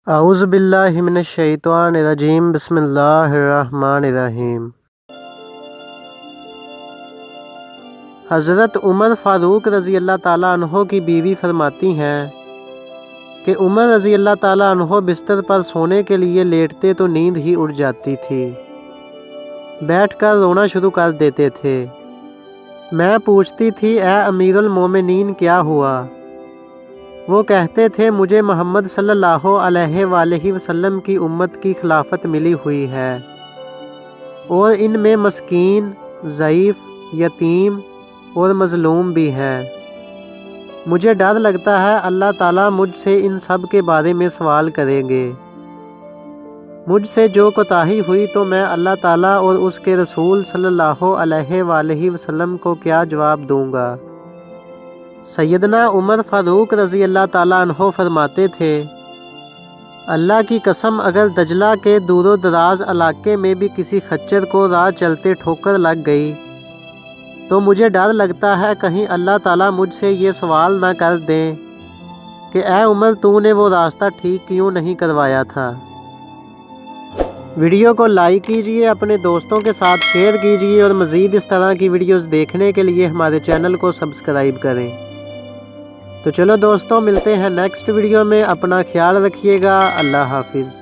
اعوذ باللہ من الشیطان الرجیم بسم اللہ الرحمن الرحیم۔ حضرت عمر فاروق رضی اللہ تعالیٰ عنہ کی بیوی فرماتی ہیں کہ عمر رضی اللہ تعالیٰ عنہ بستر پر سونے کے لیے لیٹتے تو نیند ہی اڑ جاتی تھی، بیٹھ کر رونا شروع کر دیتے تھے۔ میں پوچھتی تھی اے امیر المومنین کیا ہوا؟ وہ کہتے تھے مجھے محمد صلی اللہ علیہ وآلہ وسلم کی امت کی خلافت ملی ہوئی ہے اور ان میں مسکین، ضعیف، یتیم اور مظلوم بھی ہیں۔ مجھے ڈر لگتا ہے اللہ تعالیٰ مجھ سے ان سب کے بارے میں سوال کریں گے۔ مجھ سے جو کوتاہی ہوئی تو میں اللہ تعالیٰ اور اس کے رسول صلی اللہ علیہ وآلہ وسلم کو کیا جواب دوں گا؟ سیدنا عمر فاروق رضی اللہ تعالیٰ عنہ فرماتے تھے اللہ کی قسم اگر دجلہ کے دور و دراز علاقے میں بھی کسی خچر کو راہ چلتے ٹھوکر لگ گئی تو مجھے ڈر لگتا ہے کہیں اللہ تعالیٰ مجھ سے یہ سوال نہ کر دیں کہ اے عمر تو نے وہ راستہ ٹھیک کیوں نہیں کروایا تھا۔ ویڈیو کو لائک کیجئے، اپنے دوستوں کے ساتھ شیئر کیجئے اور مزید اس طرح کی ویڈیوز دیکھنے کے لیے ہمارے چینل کو سبسکرائب کریں۔ تو چلو دوستوں، ملتے ہیں نیکسٹ ویڈیو میں، اپنا خیال رکھیے گا، اللہ حافظ۔